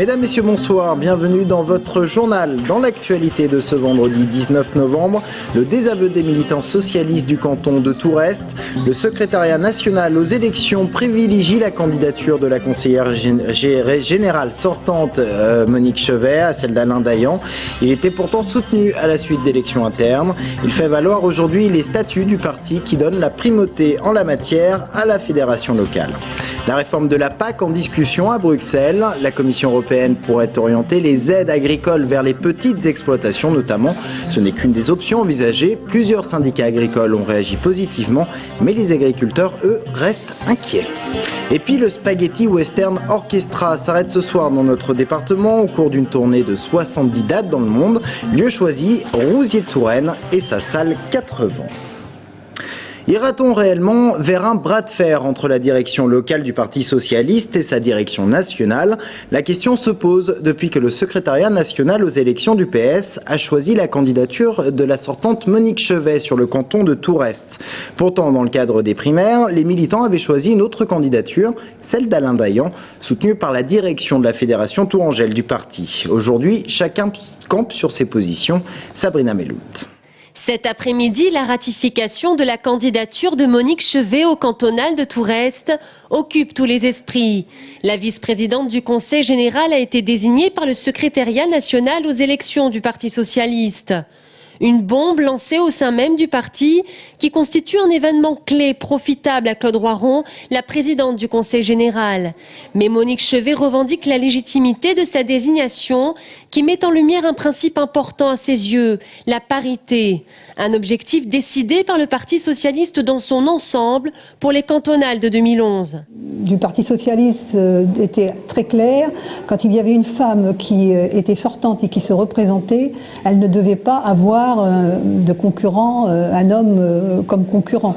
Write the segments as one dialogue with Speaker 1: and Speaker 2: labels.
Speaker 1: Mesdames, Messieurs, bonsoir, bienvenue dans votre journal. Dans l'actualité de ce vendredi 19 novembre, le désaveu des militants socialistes du canton de Tourest. Le secrétariat national aux élections privilégie la candidature de la conseillère générale sortante Monique Chevet à celle d'Alain Dayan. Il était pourtant soutenu à la suite d'élections internes. Il fait valoir aujourd'hui les statuts du parti qui donnent la primauté en la matière à la fédération locale. La réforme de la PAC en discussion à Bruxelles. La Commission européenne pourrait orienter les aides agricoles vers les petites exploitations notamment. Ce n'est qu'une des options envisagées. Plusieurs syndicats agricoles ont réagi positivement, mais les agriculteurs, eux, restent inquiets. Et puis le Spaghetti Western Orchestra s'arrête ce soir dans notre département au cours d'une tournée de 70 dates dans le monde. Lieu choisi, Rousiers-Touraine et sa salle 80. Ira-t-on réellement vers un bras de fer entre la direction locale du Parti socialiste et sa direction nationale? La question se pose depuis que le secrétariat national aux élections du PS a choisi la candidature de la sortante Monique Chevet sur le canton de Tourest. Pourtant, dans le cadre des primaires, les militants avaient choisi une autre candidature, celle d'Alain Dayan, soutenue par la direction de la fédération tourangelle du parti. Aujourd'hui, chacun campe sur ses positions. Sabrina Mellout.
Speaker 2: Cet après-midi, la ratification de la candidature de Monique Chevet au cantonal de Tourest occupe tous les esprits. La vice-présidente du Conseil général a été désignée par le secrétariat national aux élections du Parti socialiste. Une bombe lancée au sein même du parti qui constitue un événement clé profitable à Claude Roiron, la présidente du Conseil général. Mais Monique Chevet revendique la légitimité de sa désignation qui met en lumière un principe important à ses yeux, la parité. Un objectif décidé par le Parti socialiste dans son ensemble pour les cantonales de 2011.
Speaker 3: Du Parti socialiste était très clair. Quand il y avait une femme qui était sortante et qui se représentait, elle ne devait pas avoir de concurrent, un homme comme concurrent.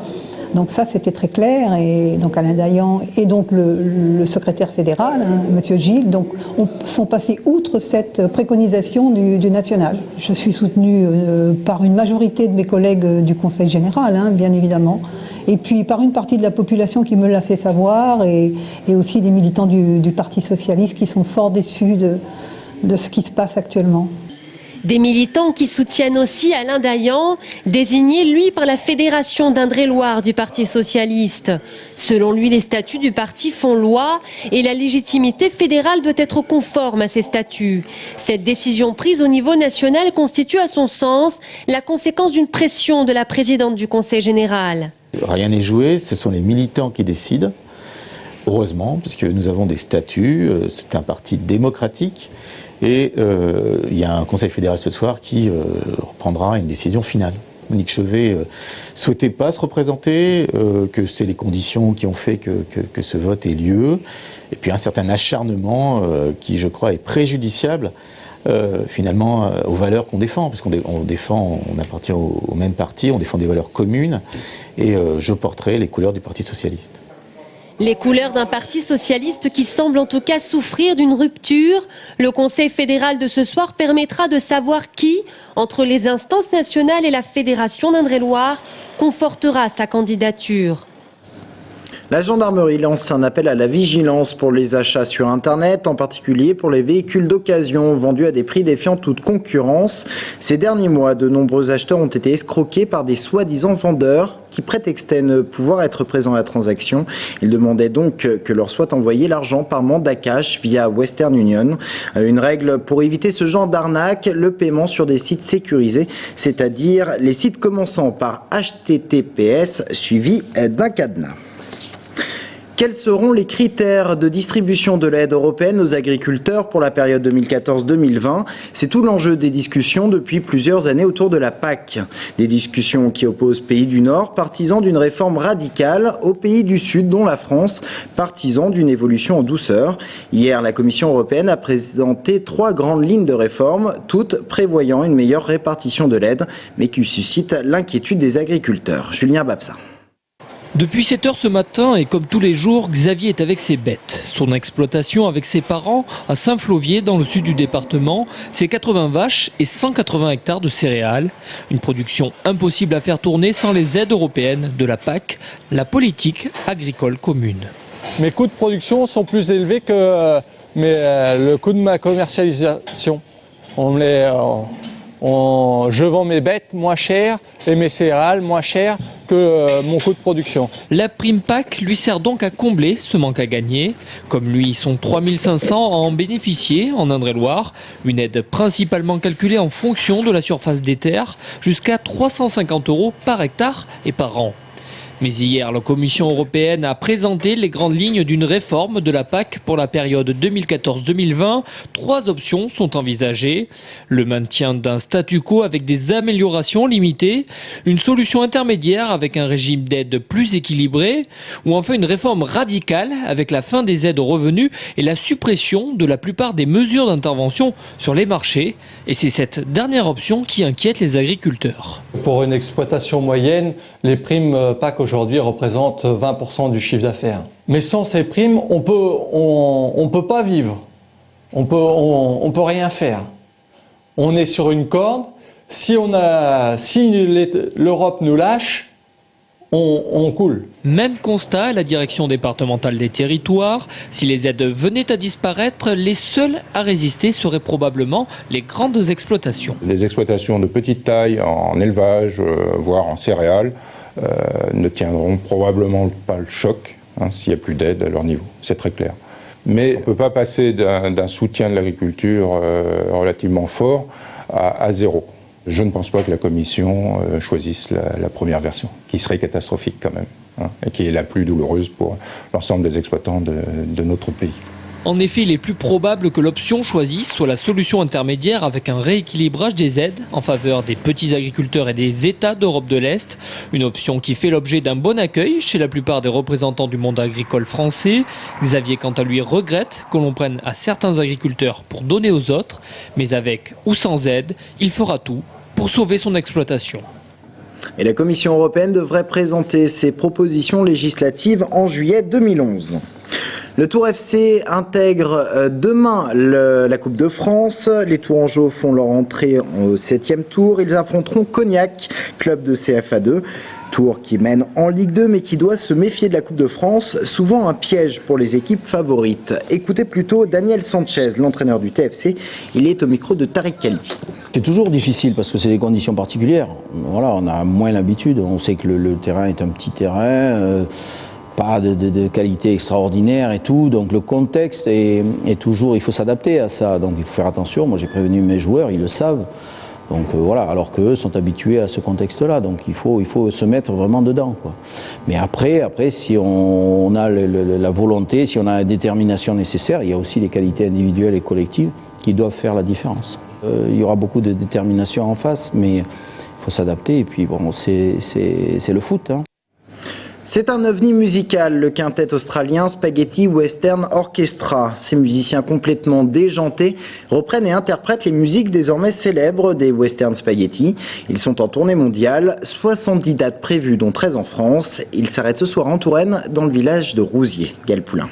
Speaker 3: Donc ça, c'était très clair. Et donc Alain Dayan et donc le secrétaire fédéral, Monsieur Gilles, donc, sont passés outre cette préconisation du national. Je suis soutenue par une majorité de mes collègues du Conseil général, bien évidemment. Et puis par une partie de la population qui me l'a fait savoir et aussi des militants du Parti socialiste qui sont fort déçus de ce qui se passe actuellement.
Speaker 2: Des militants qui soutiennent aussi Alain Dayan, désigné lui par la Fédération d'Indre-et-Loire du Parti socialiste. Selon lui, les statuts du parti font loi et la légitimité fédérale doit être conforme à ces statuts. Cette décision prise au niveau national constitue à son sens la conséquence d'une pression de la présidente du Conseil général.
Speaker 4: Rien n'est joué, ce sont les militants qui décident. Heureusement, puisque nous avons des statuts, c'est un parti démocratique. Et il y a un conseil fédéral ce soir qui reprendra une décision finale. Monique Chevet souhaitait pas se représenter, que c'est les conditions qui ont fait que ce vote ait lieu. Et puis un certain acharnement qui, je crois, est préjudiciable finalement aux valeurs qu'on défend. Parce on appartient au même parti, on défend des valeurs communes. Et je porterai les couleurs du Parti socialiste.
Speaker 2: Les couleurs d'un parti socialiste qui semble en tout cas souffrir d'une rupture. Le Conseil fédéral de ce soir permettra de savoir qui, entre les instances nationales et la Fédération d'Indre-et-Loire, confortera sa candidature.
Speaker 1: La gendarmerie lance un appel à la vigilance pour les achats sur Internet, en particulier pour les véhicules d'occasion vendus à des prix défiant toute concurrence. Ces derniers mois, de nombreux acheteurs ont été escroqués par des soi-disant vendeurs qui prétextaient ne pouvoir être présents à la transaction. Ils demandaient donc que leur soit envoyé l'argent par mandat cash via Western Union. Une règle pour éviter ce genre d'arnaque, le paiement sur des sites sécurisés, c'est-à-dire les sites commençant par HTTPS suivi d'un cadenas. Quels seront les critères de distribution de l'aide européenne aux agriculteurs pour la période 2014-2020? C'est tout l'enjeu des discussions depuis plusieurs années autour de la PAC. Des discussions qui opposent pays du Nord, partisans d'une réforme radicale, aux pays du Sud, dont la France, partisans d'une évolution en douceur. Hier, la Commission européenne a présenté 3 grandes lignes de réforme, toutes prévoyant une meilleure répartition de l'aide, mais qui suscitent l'inquiétude des agriculteurs. Julien Babsa.
Speaker 5: Depuis 7 h ce matin, et comme tous les jours, Xavier est avec ses bêtes. Son exploitation avec ses parents à Saint-Flovier, dans le sud du département, c'est 80 vaches et 180 hectares de céréales. Une production impossible à faire tourner sans les aides européennes de la PAC, la politique agricole commune.
Speaker 6: Mes coûts de production sont plus élevés que mais le coût de ma commercialisation. Je vends mes bêtes moins cher et mes céréales moins cher que mon coût de production.
Speaker 5: La prime PAC lui sert donc à combler ce manque à gagner. Comme lui, ils sont 3500 à en bénéficier en Indre-et-Loire. Une aide principalement calculée en fonction de la surface des terres, jusqu'à 350 € par hectare et par an. Mais hier, la Commission européenne a présenté les grandes lignes d'une réforme de la PAC pour la période 2014-2020. 3 options sont envisagées. Le maintien d'un statu quo avec des améliorations limitées, une solution intermédiaire avec un régime d'aide plus équilibré, ou enfin une réforme radicale avec la fin des aides aux revenus et la suppression de la plupart des mesures d'intervention sur les marchés. Et c'est cette dernière option qui inquiète les agriculteurs.
Speaker 6: Pour une exploitation moyenne, les primes PAC aujourd'hui représentent 20% du chiffre d'affaires. Mais sans ces primes, on peut pas vivre. On peut rien faire. On est sur une corde. Si l'Europe nous lâche, on coule.
Speaker 5: Même constat à la direction départementale des territoires. Si les aides venaient à disparaître, les seuls à résister seraient probablement les grandes exploitations.
Speaker 7: Les exploitations de petite taille en élevage, voire en céréales, ne tiendront probablement pas le choc s'il n'y a plus d'aide à leur niveau. C'est très clair. Mais on ne peut pas passer d'un soutien de l'agriculture relativement fort à zéro. Je ne pense pas que la Commission choisisse la première version, qui serait catastrophique quand même, et qui est la plus douloureuse pour l'ensemble des exploitants de notre pays.
Speaker 5: En effet, il est plus probable que l'option choisie soit la solution intermédiaire avec un rééquilibrage des aides en faveur des petits agriculteurs et des États d'Europe de l'Est. Une option qui fait l'objet d'un bon accueil chez la plupart des représentants du monde agricole français. Xavier, quant à lui, regrette que l'on prenne à certains agriculteurs pour donner aux autres. Mais avec ou sans aide, il fera tout pour sauver son exploitation.
Speaker 1: Et la Commission européenne devrait présenter ses propositions législatives en juillet 2011. Le Tour FC intègre demain la Coupe de France. Les Tourangeaux font leur entrée au 7e tour. Ils affronteront Cognac, club de CFA2. Tour qui mène en Ligue 2 mais qui doit se méfier de la Coupe de France, souvent un piège pour les équipes favorites. Écoutez plutôt Daniel Sanchez, l'entraîneur du TFC. Il est au micro de Tariq Kalidi.
Speaker 8: C'est toujours difficile parce que c'est des conditions particulières. Voilà, on a moins l'habitude. On sait que le terrain est un petit terrain. Pas de qualité extraordinaire et tout, donc le contexte est toujours, il faut s'adapter à ça, donc il faut faire attention. Moi j'ai prévenu mes joueurs, ils le savent, donc voilà, alors qu'eux sont habitués à ce contexte-là, donc il faut se mettre vraiment dedans, quoi. Mais après si on a la volonté, si on a la détermination nécessaire, il y a aussi les qualités individuelles et collectives qui doivent faire la différence. Il y aura beaucoup de détermination en face, mais il faut s'adapter, et puis bon, c'est le foot, hein.
Speaker 1: C'est un ovni musical, le quintet australien Spaghetti Western Orchestra. Ces musiciens complètement déjantés reprennent et interprètent les musiques désormais célèbres des Western Spaghetti. Ils sont en tournée mondiale, 70 dates prévues dont 13 en France. Ils s'arrêtent ce soir en Touraine dans le village de Rousier. Gaël Poulain.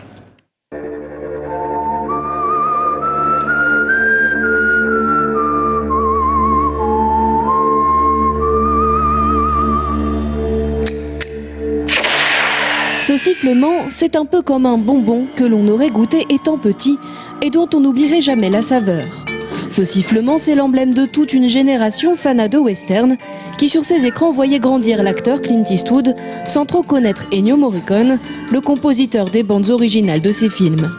Speaker 9: Ce sifflement, c'est un peu comme un bonbon que l'on aurait goûté étant petit et dont on n'oublierait jamais la saveur. Ce sifflement, c'est l'emblème de toute une génération fanat de western qui sur ses écrans voyait grandir l'acteur Clint Eastwood sans trop connaître Ennio Morricone, le compositeur des bandes originales de ses films.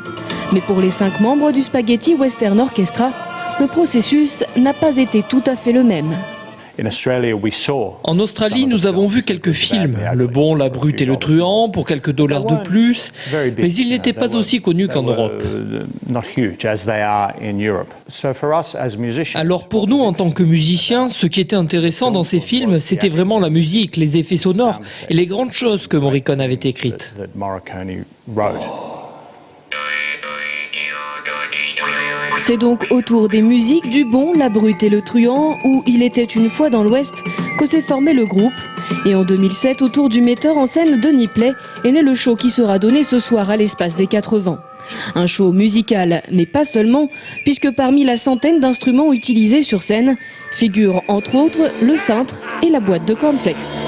Speaker 9: Mais pour les 5 membres du Spaghetti Western Orchestra, le processus n'a pas été tout à fait le même.
Speaker 5: En Australie, nous avons vu quelques films, Le Bon, la Brute et le Truand, pour quelques dollars de plus, mais ils n'étaient pas aussi connus qu'en Europe. Alors pour nous, en tant que musiciens, ce qui était intéressant dans ces films, c'était vraiment la musique, les effets sonores et les grandes choses que Morricone avait écrites.
Speaker 9: C'est donc autour des musiques du Bon, la Brute et le Truand, où Il était une fois dans l'Ouest, que s'est formé le groupe. Et en 2007, autour du metteur en scène Denis Play, est né le show qui sera donné ce soir à l'Espace des 80. Un show musical, mais pas seulement, puisque parmi la centaine d'instruments utilisés sur scène, figurent entre autres le cintre et la boîte de cornflakes.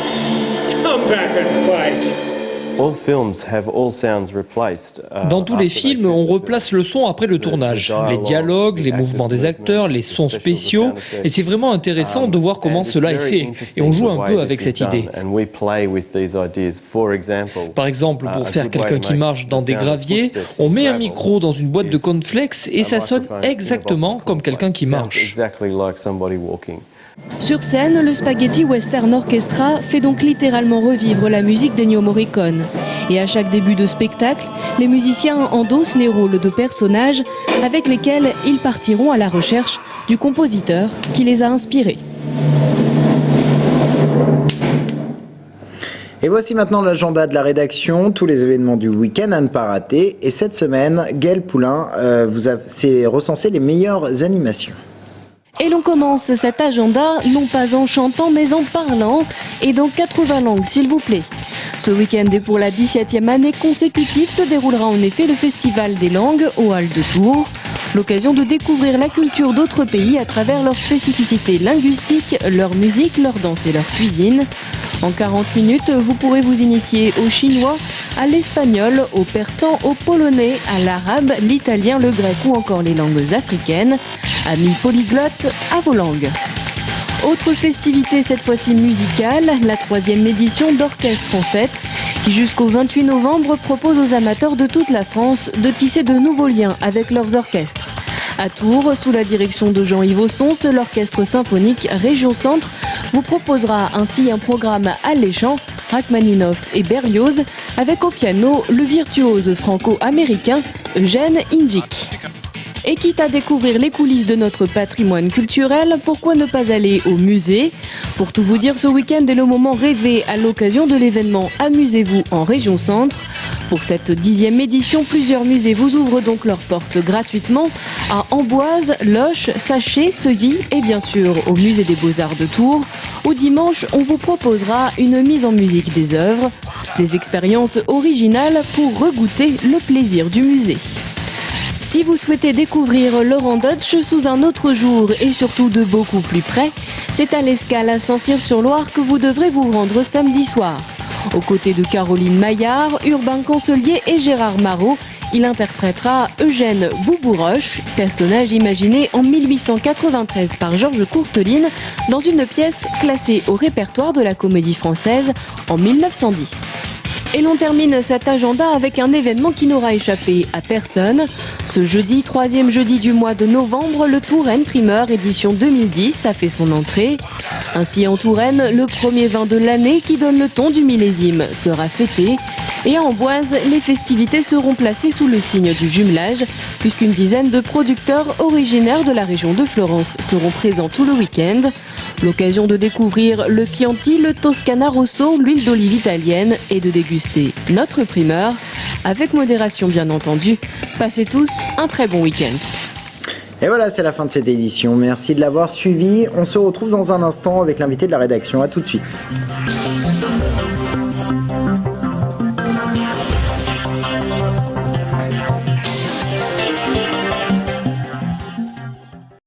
Speaker 5: Dans tous les films, on replace le son après le tournage. Les dialogues, les mouvements des acteurs, les sons spéciaux. Et c'est vraiment intéressant de voir comment cela est fait. Et on joue un peu avec cette idée. Par exemple, pour faire quelqu'un qui marche dans des graviers, on met un micro dans une boîte de cornflakes et ça sonne exactement comme quelqu'un qui marche.
Speaker 9: Sur scène, le Spaghetti Western Orchestra fait donc littéralement revivre la musique d'Ennio Morricone. Et à chaque début de spectacle, les musiciens endossent les rôles de personnages avec lesquels ils partiront à la recherche du compositeur qui les a inspirés.
Speaker 1: Et voici maintenant l'agenda de la rédaction, tous les événements du week-end à ne pas rater. Et cette semaine, Gaëlle Poulain vous a recensé les meilleures animations.
Speaker 9: Et l'on commence cet agenda non pas en chantant mais en parlant et dans 80 langues s'il vous plaît. Ce week-end et pour la 17e année consécutive se déroulera en effet le Festival des langues aux Halles de Tours. L'occasion de découvrir la culture d'autres pays à travers leurs spécificités linguistiques, leur musique, leur danse et leur cuisine. En 40 minutes, vous pourrez vous initier au chinois, à l'espagnol, au persan, au polonais, à l'arabe, l'italien, le grec ou encore les langues africaines. Amis polyglottes, à vos langues. Autre festivité cette fois-ci musicale, la 3e édition d'Orchestre en Fête, qui jusqu'au 28 novembre propose aux amateurs de toute la France de tisser de nouveaux liens avec leurs orchestres. À Tours, sous la direction de Jean-Yves Ossons, l'orchestre symphonique Région Centre vous proposera ainsi un programme alléchant, Rachmaninoff et Berlioz, avec au piano le virtuose franco-américain Eugène Ingic. Et quitte à découvrir les coulisses de notre patrimoine culturel, pourquoi ne pas aller au musée? Pour tout vous dire, ce week-end est le moment rêvé à l'occasion de l'événement Amusez-vous en Région Centre. Pour cette 10e édition, plusieurs musées vous ouvrent donc leurs portes gratuitement à Amboise, Loches, Sachet, Seville et bien sûr au Musée des Beaux-Arts de Tours. Au dimanche, on vous proposera une mise en musique des œuvres, des expériences originales pour regoûter le plaisir du musée. Si vous souhaitez découvrir Laurent Deutsch sous un autre jour et surtout de beaucoup plus près, c'est à l'Escale à Saint-Cyr-sur-Loire que vous devrez vous rendre samedi soir. Aux côtés de Caroline Maillard, Urbain Cancelier et Gérard Marot, il interprétera Eugène Boubouroche, personnage imaginé en 1893 par Georges Courteline dans une pièce classée au répertoire de la Comédie Française en 1910. Et l'on termine cet agenda avec un événement qui n'aura échappé à personne. Ce jeudi, 3e jeudi du mois de novembre, le Touraine Primeur édition 2010 a fait son entrée. Ainsi en Touraine, le premier vin de l'année qui donne le ton du millésime sera fêté. Et à Amboise, les festivités seront placées sous le signe du jumelage, puisqu'une dizaine de producteurs originaires de la région de Florence seront présents tout le week-end. L'occasion de découvrir le Chianti, le Toscana Rosso, l'huile d'olive italienne et de déguster notre primeur, avec modération bien entendu. Passez tous un très bon week-end.
Speaker 1: Et voilà, c'est la fin de cette édition. Merci de l'avoir suivi. On se retrouve dans un instant avec l'invité de la rédaction. À tout de suite.